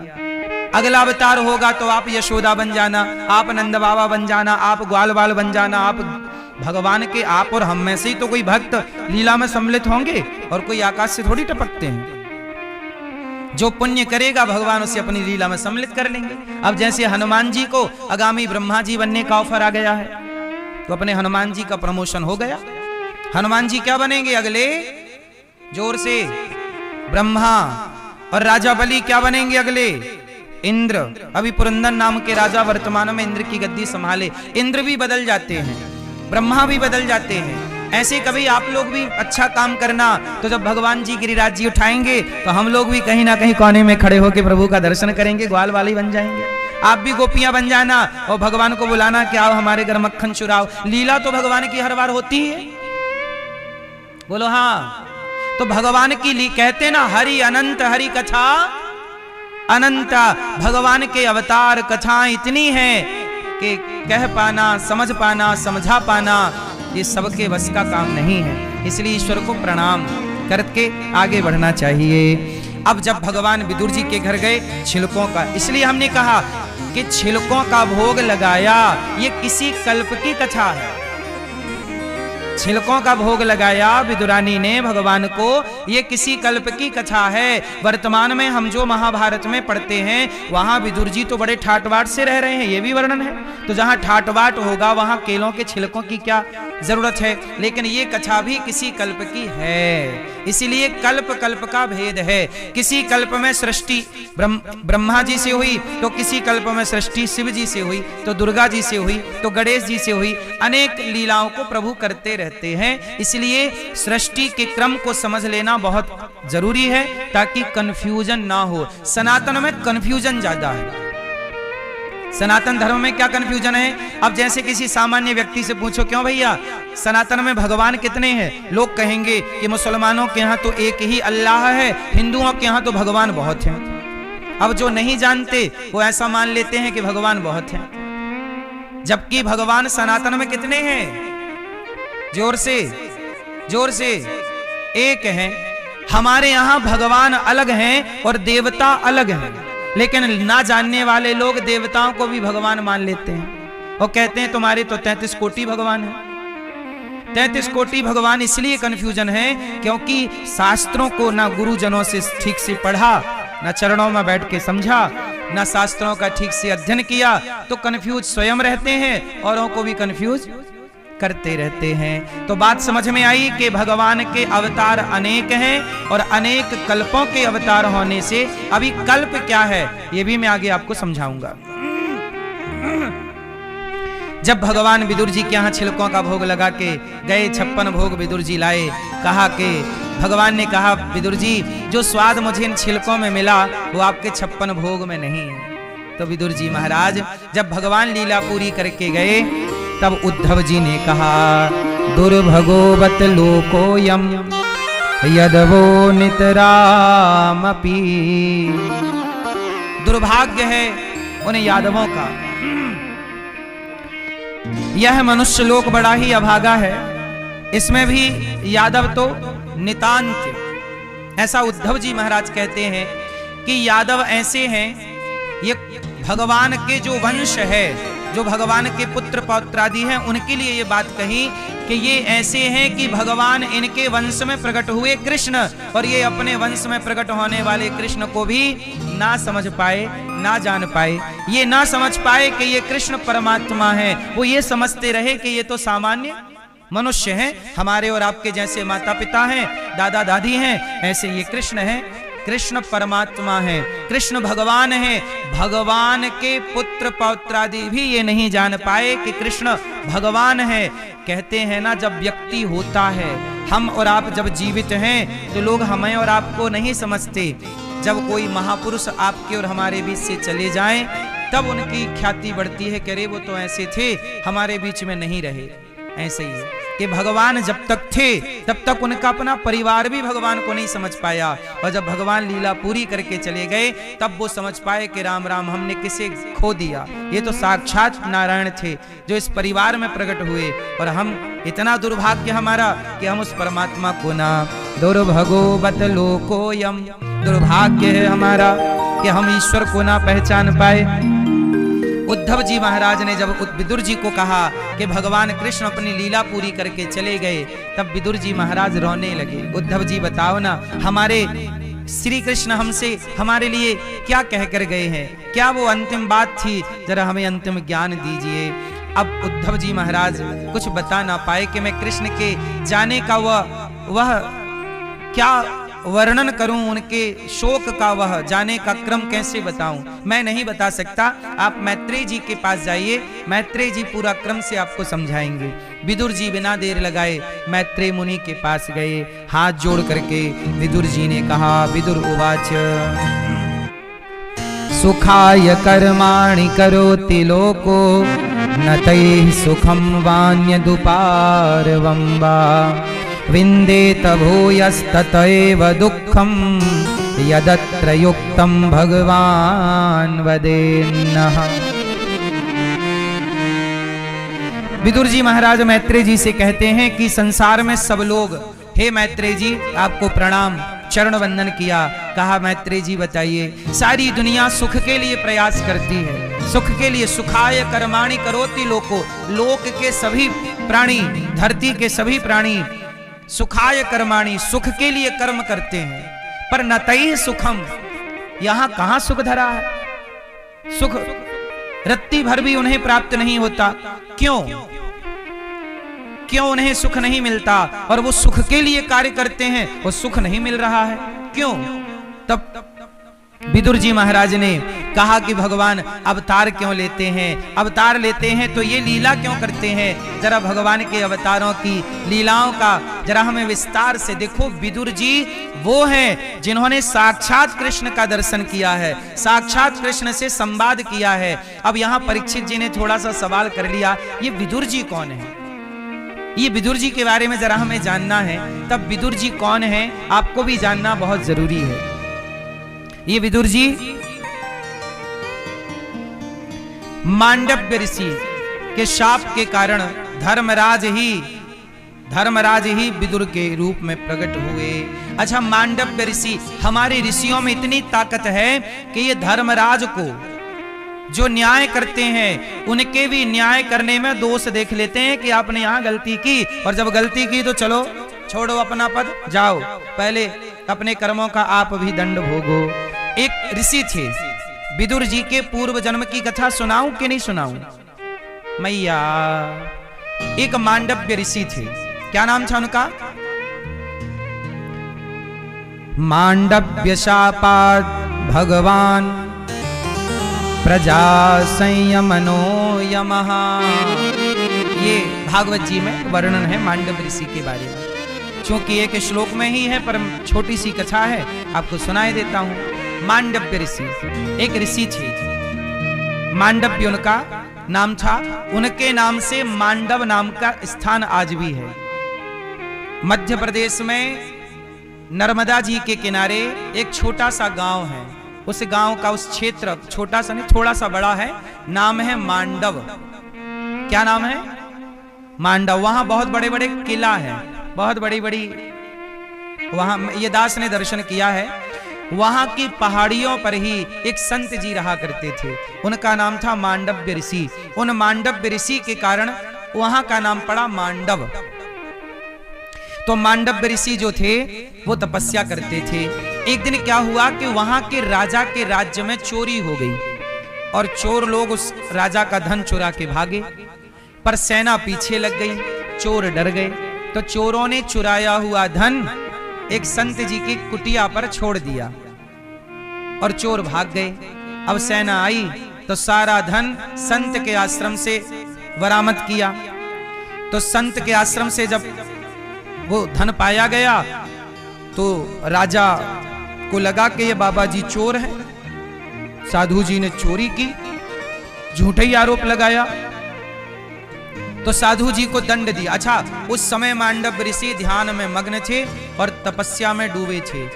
अगला अवतार होगा तो आप यशोदा बन जाना, आप नंद बाबा बन जाना, आप ग्वाल बाल बन जाना। आप भगवान के, आप और हम में से ही तो कोई भक्त लीला में सम्मिलित होंगे, और कोई आकाश से थोड़ी टपकते हैं। जो पुण्य करेगा भगवान उसे अपनी लीला में सम्मिलित कर लेंगे। अब जैसे हनुमान जी को आगामी ब्रह्मा जी बनने का ऑफर आ गया है, तो अपने हनुमान जी का प्रमोशन हो गया। हनुमान जी क्या बनेंगे अगले? जोर से। ब्रह्मा। और राजा बलि क्या बनेंगे अगले? इंद्र। अभी पुरंदर नाम के राजा वर्तमान में इंद्र की गद्दी संभाले। इंद्र भी बदल जाते हैं, ब्रह्मा भी बदल जाते हैं। ऐसे कभी आप लोग भी अच्छा काम करना, तो जब भगवान जी गिरिराज जी उठाएंगे तो हम लोग भी कहीं ना कहीं कोने में खड़े होकर प्रभु का दर्शन करेंगे, ग्वाल वाली बन जाएंगे। आप भी गोपियां बन जाना और भगवान को बुलाना कि आओ हमारे घर मक्खन चुराओ। लीला तो भगवान की हर बार होती है, बोलो हाँ। तो भगवान की कहते ना, हरि अनंत, हरि कथा अनंत। भगवान के अवतार कथाएं इतनी हैं कि कह पाना, समझ पाना, समझा पाना ये सबके बस का काम नहीं है। इसलिए ईश्वर को प्रणाम करके आगे बढ़ना चाहिए। अब जब भगवान विदुर जी के घर गए छिलकों का, इसलिए हमने कहा कि छिलकों का भोग लगाया, ये किसी कल्प की कथा है। छिलकों का भोग लगाया विदुरानी ने भगवान को, ये किसी कल्प की कथा है। वर्तमान में हम जो महाभारत में पढ़ते हैं, वहां विदुर जी तो बड़े ठाटबाट से रह रहे हैं, ये भी वर्णन है। तो जहां ठाटबाट होगा वहां केलों के छिलकों की क्या जरूरत है। लेकिन ये कथा भी किसी कल्प की है, इसीलिए कल्प कल्प का भेद है। किसी कल्प में सृष्टि ब्रह्मा जी से हुई, तो किसी कल्प में सृष्टि शिव जी से हुई, तो दुर्गा जी से हुई, तो गणेश जी से हुई। अनेक लीलाओं को प्रभु करते रहते हैं। इसलिए सृष्टि के क्रम को समझ लेना बहुत जरूरी है, ताकि कंफ्यूजन ना हो। सनातन में कंफ्यूजन ज्यादा है, सनातन धर्म में क्या कंफ्यूजन है? अब जैसे किसी सामान्य व्यक्ति से पूछो, क्यों भैया सनातन में भगवान कितने हैं? लोग कहेंगे कि मुसलमानों के यहाँ तो एक ही अल्लाह है, हिंदुओं के यहाँ तो भगवान बहुत हैं। अब जो नहीं जानते वो ऐसा मान लेते हैं कि भगवान बहुत हैं, जबकि भगवान सनातन में कितने हैं? जोर से एक है। हमारे यहाँ भगवान अलग हैं और देवता अलग हैं, लेकिन ना जानने वाले लोग देवताओं को भी भगवान मान लेते हैं और कहते हैं तुम्हारे तो 33 कोटि भगवान है। 33 कोटि भगवान इसलिए कंफ्यूजन है क्योंकि शास्त्रों को ना गुरुजनों से ठीक से पढ़ा, ना चरणों में बैठ के समझा, ना शास्त्रों का ठीक से अध्ययन किया, तो कंफ्यूज स्वयं रहते हैं, औरों को भी कंफ्यूज करते रहते हैं। तो बात समझ में आई कि भगवान के अवतार अनेक हैं और अनेक कल्पों के अवतार होने से अभी कल्प क्या है ये भी मैं आगे आपको समझाऊंगा। जब भगवान विदुर जी के यहाँ छिलकों का भोग लगा के गए, 56 भोग विदुर जी लाए, कहा कि भगवान ने कहा विदुर जी जो स्वाद मुझे इन छिलकों में मिला वो आपके 56 भोग में नहीं है। तो विदुर जी महाराज जब भगवान लीला पूरी करके गए तब उद्धव जी ने कहा दुर्भगोवत लोकोयम यदवो नितरामपि। दुर्भाग्य है उन यादवों का, यह मनुष्य लोक बड़ा ही अभागा है, इसमें भी यादव तो नितांत। ऐसा उद्धव जी महाराज कहते हैं कि यादव ऐसे हैं, ये भगवान के जो वंश है, जो भगवान के पुत्र पौत्रादि हैं, उनके लिए ये बात कही कि ये ऐसे हैं कि भगवान इनके वंश में प्रकट हुए कृष्ण, और ये अपने वंश में प्रकट होने वाले कृष्ण को भी ना समझ पाए, ना जान पाए। ये ना समझ पाए कि ये कृष्ण परमात्मा है, वो ये समझते रहे कि ये तो सामान्य मनुष्य हैं, हमारे और आपके जैसे माता पिता हैं, दादा दादी हैं, ऐसे ये कृष्ण हैं। कृष्ण परमात्मा है, कृष्ण भगवान है। भगवान के पुत्र पौत्रादि भी ये नहीं जान पाए कि कृष्ण भगवान है। कहते हैं ना, जब व्यक्ति होता है, हम और आप जब जीवित हैं तो लोग हमें और आपको नहीं समझते। जब कोई महापुरुष आपके और हमारे बीच से चले जाएं तब उनकी ख्याति बढ़ती है कि अरे वो तो ऐसे थे, हमारे बीच में नहीं रहे। ऐसे ही है कि भगवान जब तक थे तब तक उनका अपना परिवार भी भगवान को नहीं समझ पाया, और जब भगवान लीला पूरी करके चले गए तब वो समझ पाए कि राम राम हमने किसे खो दिया। ये तो साक्षात नारायण थे जो इस परिवार में प्रकट हुए, और हम इतना दुर्भाग्य हमारा कि हम उस परमात्मा को ना, दुर्भगोवत लोकोयम, दुर्भाग्य है हमारा कि हम ईश्वर को ना पहचान पाए। उद्धव जी महाराज ने जब विदुर जी को कहा कि भगवान कृष्ण अपनी लीला पूरी करके चले गए, तब विदुर जी महाराज रोने लगे। उद्धव जी बताओ ना, हमारे श्री कृष्ण हमसे हमारे लिए क्या कहकर गए हैं, क्या वो अंतिम बात थी, जरा हमें अंतिम ज्ञान दीजिए। अब उद्धव जी महाराज कुछ बता ना पाए कि मैं कृष्ण के जाने का वह क्या वर्णन करूं, उनके शोक का वह जाने का क्रम कैसे बताऊं, मैं नहीं बता सकता। आप मैत्रेय जी के पास जाइए, मैत्रेय जी पूरा क्रम से आपको समझाएंगे। विदुर जी बिना देर लगाए मैत्रेय मुनि के पास गए, हाथ जोड़ करके विदुर जी ने कहा, विदुर उवाच सुखाय कर्माणि करोति लोको न तैः सुखं वान्यदुपारवं वा विन्देत भूयस्ततैव दुःखं यदत्र युक्तं भगवान् वदेन्नः। विदुर जी महाराज मैत्रेय जी से कहते हैं कि संसार में सब लोग, हे मैत्रेय जी आपको प्रणाम, चरण वंदन किया। कहा मैत्रेय जी बताइए, सारी दुनिया सुख के लिए प्रयास करती है, सुख के लिए। सुखाय कर्माणि करोति लोको, लोक के सभी प्राणी, धरती के सभी प्राणी सुखाय कर्माणि, सुख के लिए कर्म करते हैं, पर नतैः सुखम, यहां कहां सुख धरा है। सुख रत्ती भर भी उन्हें प्राप्त नहीं होता। क्यों क्यों उन्हें सुख नहीं मिलता, और वो सुख के लिए कार्य करते हैं, वो सुख नहीं मिल रहा है, क्यों? तब विदुर जी महाराज ने कहा कि भगवान अवतार क्यों लेते हैं, अवतार लेते हैं तो ये लीला क्यों करते सकते हैं, जरा भगवान के अवतारों की लीलाओं का जरा हमें विस्तार से देखो। विदुर जी वो हैं जिन्होंने साक्षात कृष्ण का दर्शन किया है, साक्षात कृष्ण से संवाद किया है। अब यहाँ परीक्षित जी ने थोड़ा सा सवाल कर लिया, ये विदुर जी कौन है? ये विदुर जी के बारे में जरा हमें जानना है। तब विदुर जी कौन है आपको भी जानना बहुत जरूरी है। ये विदुर जी मांडव्य ऋषि के शाप के कारण धर्मराज ही विदुर के रूप में प्रकट हुए। अच्छा, मांडव्य ऋषि, हमारे ऋषियों में इतनी ताकत है कि ये धर्मराज को जो न्याय करते हैं उनके भी न्याय करने में दोष देख लेते हैं कि आपने यहां गलती की, और जब गलती की तो चलो छोड़ो अपना पद, जाओ पहले अपने कर्मों का आप भी दंड भोगो। एक ऋषि थे, विदुर जी के पूर्व जन्म की कथा सुनाऊं कि नहीं सुनाऊं? मैया, एक मांडव्य ऋषि थे, क्या नाम था उनका? मांडव्य शापात् भगवान प्रजा संयमनो यमः। ये भागवत जी में वर्णन है मांडव्य ऋषि के बारे में। क्योंकि एक श्लोक में ही है पर छोटी सी कथा है, आपको सुनाई देता हूं। मांडव्य ऋषि एक ऋषि थे, मांडव्य उनका नाम था। उनके नाम से मांडव नाम का स्थान आज भी है। मध्य प्रदेश में नर्मदा जी के किनारे एक छोटा सा गांव है। उस गांव का, उस क्षेत्र, छोटा सा नहीं थोड़ा सा बड़ा है, नाम है मांडव। क्या नाम है? मांडव। वहां बहुत बड़े बड़े किला है, बहुत बड़ी बड़ी, वहां ये दास ने दर्शन किया है। वहां की पहाड़ियों पर ही एक संत जी रहा करते थे, उनका नाम था मांडव्य ऋषि। उन मांडव्य ऋषि के कारण वहां का नाम पड़ा मांडव। तो मांडव्य ऋषि जो थे वो तपस्या करते थे। एक दिन क्या हुआ कि वहां के राजा के राज्य में चोरी हो गई और चोर लोग उस राजा का धन चुरा के भागे, पर सेना पीछे लग गई, चोर डर गए। तो चोरों ने चुराया हुआ धन एक संत जी की कुटिया पर छोड़ दिया और चोर भाग गए। अब सेना आई तो सारा धन संत के आश्रम से बरामद किया। तो संत के आश्रम से जब वो धन पाया गया तो राजा को लगा कि ये बाबा जी चोर हैं, साधु जी ने चोरी की, झूठा ही आरोप लगाया, तो साधु जी को दंड दिया। अच्छा, उस समय मांडव ऋषि ध्यान में मग्न थे और तपस्या में डूबे थे।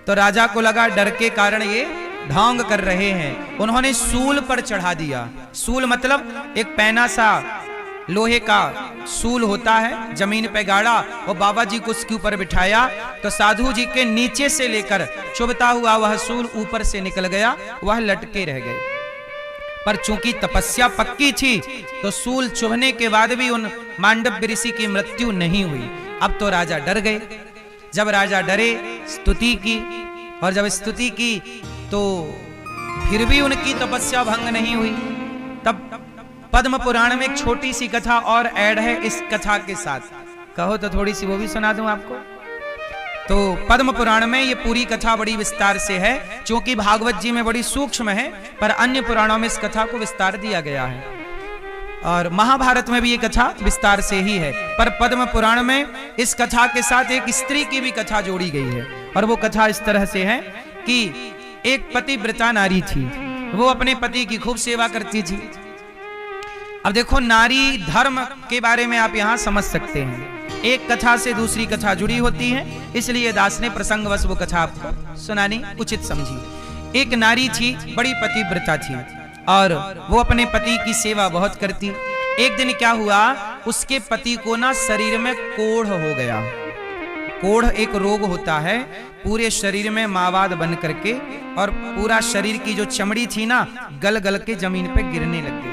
तो राजा को लगा डर के कारण ये ढोंग कर रहे हैं। उन्होंने सूल पर चढ़ा दिया। सूल मतलब एक पैना सा लोहे का सूल होता है, जमीन पे गाड़ा, और बाबा जी को उसके ऊपर बिठाया। तो साधु जी के नीचे से लेकर चुभता हुआ वह सूल ऊपर से निकल गया, वह लटके रह गए। पर चूंकि तपस्या पक्की थी तो सूल चुभने के बाद भी उन मांडव्य ऋषि की मृत्यु नहीं हुई। अब तो राजा डर गए। जब राजा डरे, स्तुति की, और जब स्तुति की तो फिर भी उनकी तपस्या भंग नहीं हुई। तब पद्म पुराण में एक छोटी सी कथा और ऐड है इस कथा के साथ, कहो तो थोड़ी सी वो भी सुना दूं आपको। तो पद्म पुराण में ये पूरी कथा बड़ी विस्तार से है, क्योंकि भागवत जी में बड़ी सूक्ष्म है, पर अन्य पुराणों में इस कथा को विस्तार दिया गया है। और महाभारत में भी ये कथा विस्तार से ही है, पर पद्म पुराण में इस कथा के साथ एक स्त्री की भी कथा जोड़ी गई है। और वो कथा इस तरह से है कि एक पतिव्रता नारी थी, वो अपने पति की खूब सेवा करती थी। अब देखो, नारी धर्म के बारे में आप यहां समझ सकते हैं, एक कथा से दूसरी कथा जुड़ी होती है, इसलिए दास ने प्रसंगवश वो कथा आपको सुनानी उचित समझी। एक नारी थी, बड़ी पतिव्रता थी, और वो अपने पति की सेवा बहुत करती। एक दिन क्या हुआ, उसके पति को ना शरीर में कोढ़ हो गया। कोढ़ एक रोग होता है, पूरे शरीर में मावाद बन करके, और पूरा शरीर की जो चमड़ी थी ना, गल गल के जमीन पे गिरने लग गई।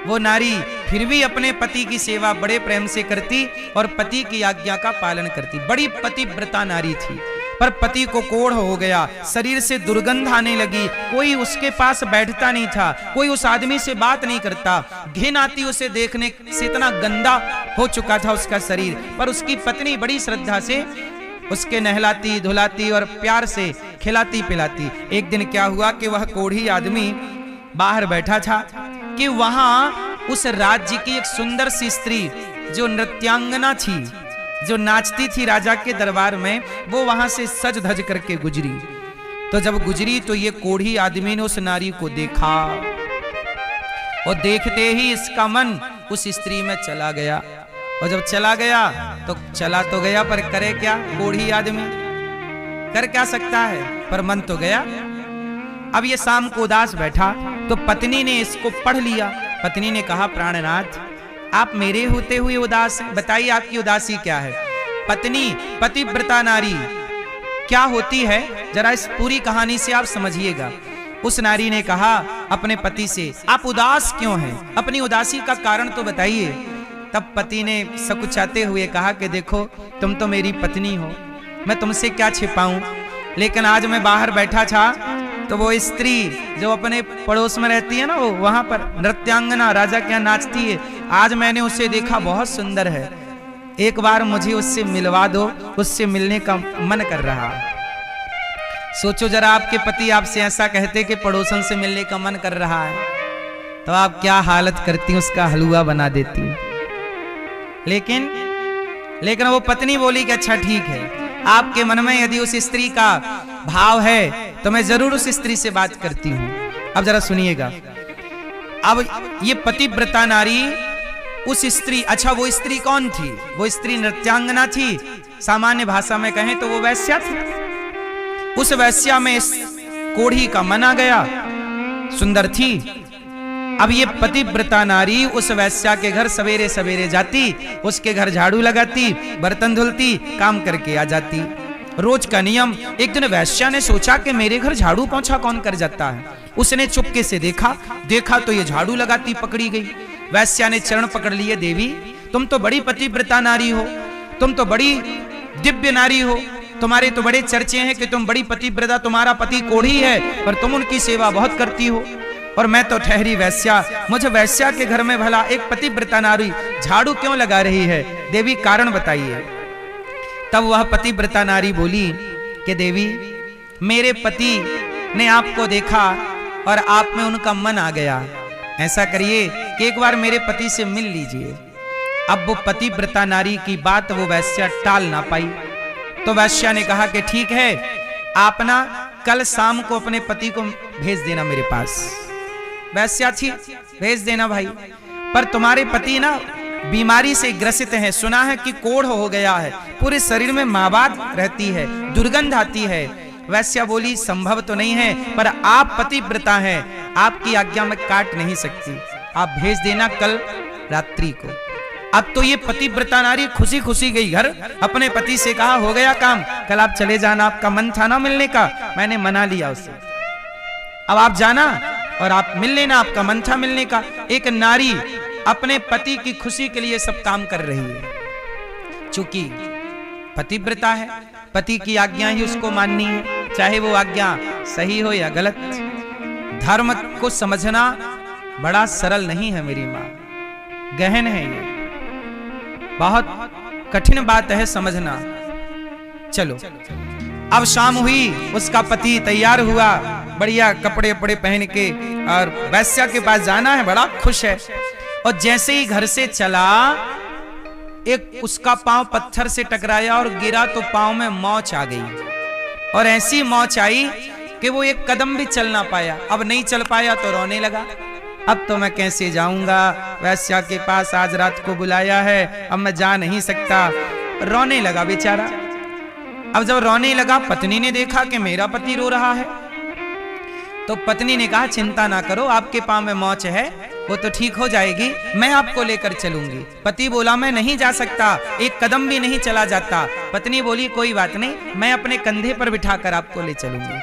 वो नारी फिर भी अपने पति की सेवा बड़े प्रेम से करती और पति की आज्ञा का पालन करती। बड़ी पतिव्रता नारी थी, पर पति को कोढ़ हो गया, शरीर से दुर्गंध आने लगी, कोई उसके पास बैठता नहीं था, कोई उस आदमी से बात नहीं करता, घिन आती उसे देखने से, इतना गंदा हो चुका था उसका शरीर। पर उसकी पत्नी बड़ी श्रद्धा से उसके नहलाती धुलाती और प्यार से खिलाती पिलाती। एक दिन क्या हुआ कि वह कोढ़ी आदमी बाहर बैठा था कि वहां उस राज्य की एक सुंदर सी स्त्री जो नृत्यांगना थी, जो नाचती थी राजा के दरबार में, वो वहां से सज धज करके गुजरी। तो जब गुजरी तो ये कोढ़ी आदमी ने उस नारी को देखा और देखते ही इसका मन उस स्त्री में चला गया। और जब चला गया तो चला तो गया, पर करे क्या? कोढ़ी आदमी कर क्या सकता है, पर मन तो गया। अब ये शाम को उदास बैठा तो पत्नी ने इसको पढ़ लिया। पत्नी ने कहा, प्राणनाथ आप मेरे होते हुए उदास हैं, बताइए आपकी उदासी क्या है? पत्नी पतिव्रता नारी क्या होती है, जरा इस पूरी कहानी से आप समझिएगा। उस नारी ने कहा अपने पति से, आप उदास क्यों हैं, अपनी उदासी का कारण तो बताइए। तब पति ने सकुचाते हुए कहा कि देखो तुम तो मेरी पत्नी हो, मैं तुमसे क्या छिपाऊं, लेकिन आज मैं बाहर बैठा था तो वो स्त्री जो अपने पड़ोस में रहती है ना, वो वहां पर नृत्यांगना राजा के यहाँ नाचती है, आज मैंने उसे देखा, बहुत सुंदर है, एक बार मुझे उससे मिलवा दो, उससे मिलने का मन कर रहा। सोचो जरा, आपके पति आपसे ऐसा कहते कि पड़ोसन से मिलने का मन कर रहा है, तो आप क्या हालत करती, उसका हलवा बना देती। लेकिन वो पत्नी बोली कि अच्छा ठीक है, आपके मन में यदि उस स्त्री का भाव है तो मैं जरूर उस स्त्री से बात करती हूं। अब जरा सुनिएगा, अब ये पतिव्रता नारी उस स्त्री, अच्छा वो स्त्री कौन थी? वो स्त्री नृत्यांगना थी, सामान्य भाषा में कहें तो वो वैश्या थी। उस वैश्या में इस कोढ़ी का मन आ गया, सुंदर थी। अब ये पतिव्रता नारी उस वैश्या के घर सवेरे सवेरे जाती, उसके घर झाड़ू लगाती, बर्तन धुलती, काम करके आ जाती, रोज का नियम। एक दिन वैश्या ने सोचा कि मेरे घर झाड़ू पोंछा कौन कर जाता है। उसने चुपके से देखा तो ये झाड़ू लगाती पकड़ी गई। वैश्या ने चरण पकड़ लिए, देवी तुम तो बड़ी पतिव्रता नारी हो, तुम तो बड़ी दिव्य नारी हो, तुम्हारे तो बड़े चर्चे हैं कि तुम बड़ी पतिव्रता, तुम्हारा पति कोढ़ी है पर तुम उनकी सेवा बहुत करती हो, और मैं तो ठहरी वैश्या, मुझे वैश्या के घर में भला एक पतिव्रता नारी झाड़ू क्यों लगा रही है, देवी कारण बताइए। तब वह पतिव्रता नारी बोली कि देवी मेरे पति ने आपको देखा और आप में उनका मन आ गया, ऐसा करिए कि एक बार मेरे पति से मिल लीजिए। अब वो पतिव्रता नारी की बात वो वैश्या टाल ना पाई, तो वैश्या ने कहा कि ठीक है, आप ना कल शाम को अपने पति को भेज देना मेरे पास। वैश्या थी, भेज देना भाई, पर तुम्हारे पति ना बीमारी से ग्रसित हैं, सुना है कि कोढ़ हो गया है, पूरे शरीर में माबाद रहती है, दुर्गंध आती है। वैश्या बोली संभव तो नहीं है, पर आप पतिव्रता हैं, आपकी आज्ञा में काट नहीं सकती, आप भेज देना कल रात्रि को। अब तो ये पतिव्रता नारी खुशी खुशी गई घर, अपने पति से कहा हो गया काम, कल आप चले जाना, आपका मन था ना मिलने का, मैंने मना लिया उसे, अब आप जाना और आप मिल लेना, आपका मन था मिलने का। एक नारी अपने पति की खुशी के लिए सब काम कर रही है, चूंकि पतिव्रता है, पति की आज्ञा ही उसको माननी है, चाहे वो आज्ञा सही हो या गलत। धर्म को समझना बड़ा सरल नहीं है मेरी माँ, गहन है, ये बहुत कठिन बात है समझना। चलो अब शाम हुई, उसका पति तैयार हुआ, बढ़िया कपड़े वपड़े पहन के, और वैश्या के पास जाना है, बड़ा खुश है। और जैसे ही घर से चला, एक उसका पांव पत्थर से टकराया और गिरा तो पांव में मोच आ गई, और ऐसी मोच आई कि वो एक कदम भी चल ना पाया। अब नहीं चल पाया तो रोने लगा, अब तो मैं कैसे जाऊंगा, वैश्या के पास आज रात को बुलाया है, अब मैं जा नहीं सकता, रोने लगा बेचारा। अब जब रोने लगा, पत्नी ने देखा कि मेरा पति रो रहा है, तो पत्नी ने कहा चिंता ना करो, आपके पांव में मोच है, वो तो ठीक हो जाएगी, मैं आपको लेकर चलूंगी। पति बोला मैं नहीं जा सकता, एक कदम भी नहीं चला जाता। पत्नी बोली कोई बात नहीं, मैं अपने कंधे पर बिठाकर आपको ले चलूंगी।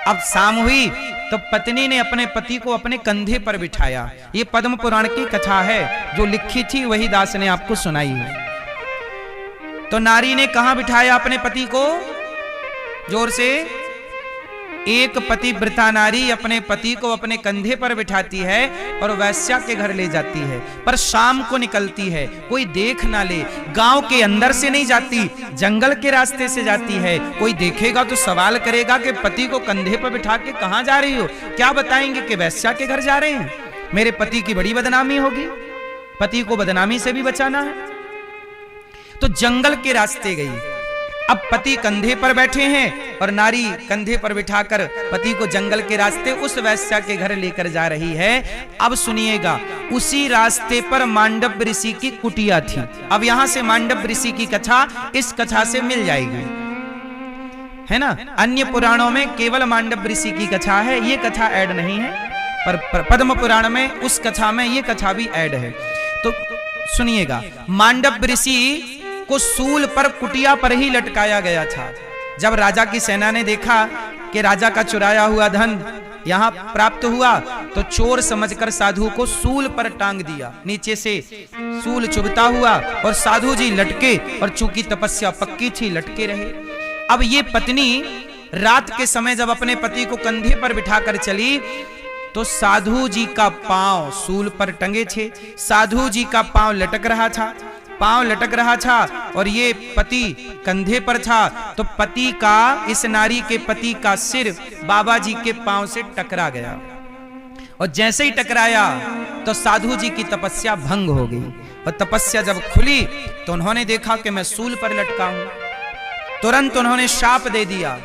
अब शाम हुई तो पत्नी ने अपने पति को अपने कंधे पर बिठाया। ये पद्म पुराण की कथा है, जो लिखी थी वही दास ने आपको सुनाई है। तो नारी ने कहां बिठाया अपने पति को? जोर से। एक पतिव्रता नारी अपने पति को अपने कंधे पर बिठाती है और वैश्या के घर ले जाती है, पर शाम को निकलती है, कोई देख ना ले, गांव के अंदर से नहीं जाती, जंगल के रास्ते से जाती है। कोई देखेगा तो सवाल करेगा कि पति को कंधे पर बिठा के कहां जा रही हो, क्या बताएंगे कि वैश्या के घर जा रहे हैं। मेरे पति की बड़ी बदनामी होगी, पति को बदनामी से भी बचाना है। तो जंगल के रास्ते गई। अब पति कंधे पर बैठे हैं और नारी कंधे पर बिठाकर पति को जंगल के रास्ते उस वैश्या के घर लेकर जा रही है। अब सुनिएगा, उसी रास्ते पर मांडव ऋषि की कुटिया थी। अब यहां से मांडव ऋषि की कथा इस कथा से मिल जाएगी, है ना। अन्य पुराणों में केवल मांडव ऋषि की कथा है, ये कथा ऐड नहीं है, पर पद्म पुराण में उस कथा में ये कथा भी ऐड है। तो सुनिएगा, मांडव ऋषि को सूल पर कुटिया पर ही लटकाया गया था। जब राजा की सेना ने देखा कि राजा का चुराया हुआ धन यहां प्राप्त हुआ, तो चोर समझकर साधु को सूल पर टांग दिया। नीचे से सूल चुभता हुआ और साधु जी लटके, और चूंकि तपस्या पक्की थी लटके रहे। अब ये पत्नी रात के समय जब अपने पति को कंधे पर बिठाकर चली, तो साधु जी का पांव सूल पर टंगे थे, साधु जी का पांव लटक रहा था और ये पति कंधे पर था। तो पति का, इस नारी के पति का सिर बाबा जी के पांव से टकरा गया, और जैसे ही टकराया तो साधु जी की तपस्या भंग हो गई। और तपस्या जब खुली तो उन्होंने देखा कि मैं सूल पर लटका हूं। तुरंत उन्होंने शाप दे दिया,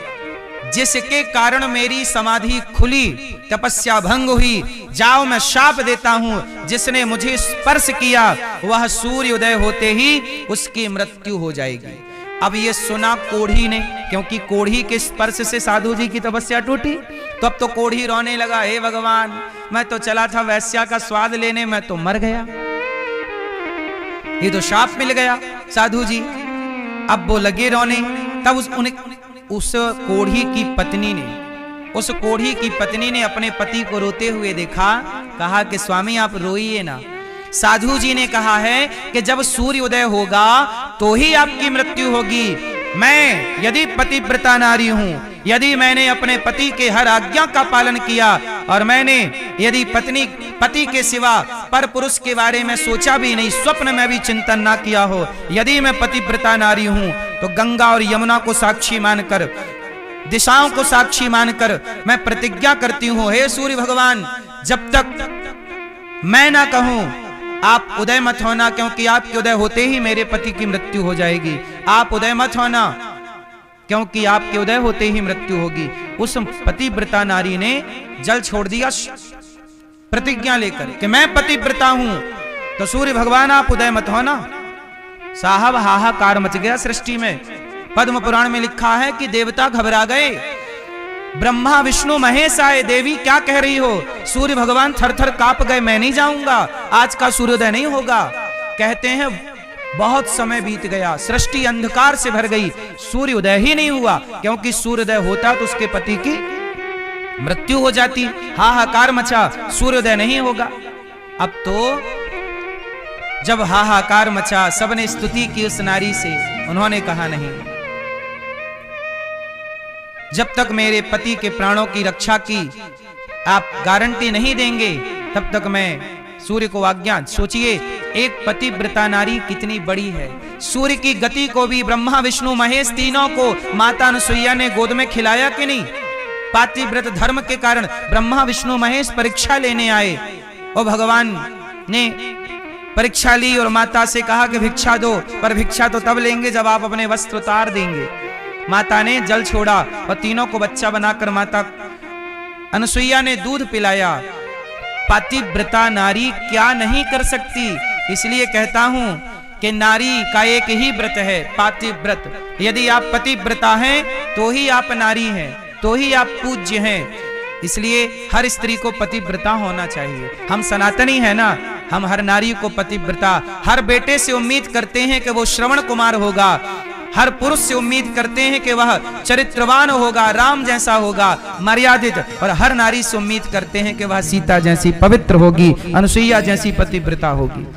जिसके कारण मेरी समाधि खुली, तपस्या भंग हुई। जाओ, मैं शाप देता हूं, जिसने मुझे स्पर्श किया वह सूर्योदय होते ही उसकी मृत्यु हो जाएगी। अब ये सुना कोढ़ी ने, क्योंकि कोढ़ी के स्पर्श से साधु जी की तपस्या टूटी। तो अब तो कोढ़ी रोने लगा, हे भगवान, मैं तो चला था वैश्या का स्वाद लेने, मैं तो मर गया, ये तो शाप मिल गया साधु जी। अब वो लगे रोने। तब उस कोढ़ी की पत्नी ने अपने पति को रोते हुए देखा, कहा कि स्वामी आप रोइए ना। साधु जी ने कहा है कि जब सूर्योदय होगा तो ही आपकी मृत्यु होगी। मैं यदि पतिव्रता नारी हूं, यदि मैंने अपने पति के हर आज्ञा का पालन किया, और मैंने यदि पति के सिवा पर पुरुष के बारे में सोचा भी नहीं, स्वप्न में भी चिंतन ना किया हो, यदि मैं पतिव्रता नारी हूं, तो गंगा और यमुना को साक्षी मानकर, दिशाओं को साक्षी मानकर मैं प्रतिज्ञा करती हूं, हे सूर्य भगवान, जब तक मैं ना कहूं आप उदय मत होना, क्योंकि आपके उदय होते ही मेरे पति की मृत्यु हो जाएगी। आप उदय मत होना, क्योंकि आपके उदय होते ही मृत्यु होगी। उस पतिव्रता नारी ने जल छोड़ दिया प्रतिज्ञा लेकर कि मैं पतिव्रता हूं, तो सूर्य भगवान आप उदय मत होना। साहब हाहाकार मच गया सृष्टि में। पद्म पुराण में लिखा है कि देवता घबरा गए, ब्रह्मा विष्णु महेश आए, देवी क्या कह रही हो? सूर्य भगवान थरथर कांप गए, मैं नहीं जाऊंगा, आज का सूर्योदय नहीं होगा। कहते हैं बहुत समय बीत गया, सृष्टि अंधकार से भर गई, सूर्योदय ही नहीं हुआ, क्योंकि सूर्योदय होता तो उसके पति की मृत्यु हो जाती। हाहाकार मचा, सूर्योदय नहीं होगा। अब तो जब हाहाकार मचा, सबने स्तुति की उस नारी से, उन्होंने कहा नहीं, जब तक मेरे पति के प्राणों की रक्षा की आप गारंटी नहीं देंगे, तब तक मैं सूर्य को आज्ञा। सोचिए एक पतिव्रता नारी कितनी बड़ी है। सूर्य की गति को भी ब्रह्मा विष्णु महेश तीनों को माता अनुसुईया ने गोद में खिलाया कि नहीं? पातिव्रत धर्म के कारण ब्रह्मा विष्णु महेश परीक्षा लेने आए, और भगवान ने परीक्षा ली और माता से कहा कि भिक्षा दो, पर भिक्षा तो तब लेंगे जब आप अपने वस्त्र उतार देंगे। माता ने जल छोड़ा और तीनों को बच्चा बनाकर माता अनुसुईया ने दूध पिलाया। पातिव्रता नारी क्या नहीं कर सकती। इसलिए कहता हूं कि नारी का एक ही व्रत है, पातिव्रत। यदि आप पतिव्रता हैं तो ही आप नारी हैं, तो ही आप पूज्य हैं। इसलिए हर स्त्री को पतिव्रता होना चाहिए। हम सनातनी है ना, हम हर नारी को पतिव्रता, हर बेटे से उम्मीद करते हैं कि वो श्रवण कुमार होगा, हर पुरुष से उम्मीद करते हैं कि वह चरित्रवान होगा, राम जैसा होगा, मर्यादित, और हर नारी से उम्मीद करते हैं कि वह सीता जैसी पवित्र होगी, अनुसुईया जैसी पतिव्रता होगी।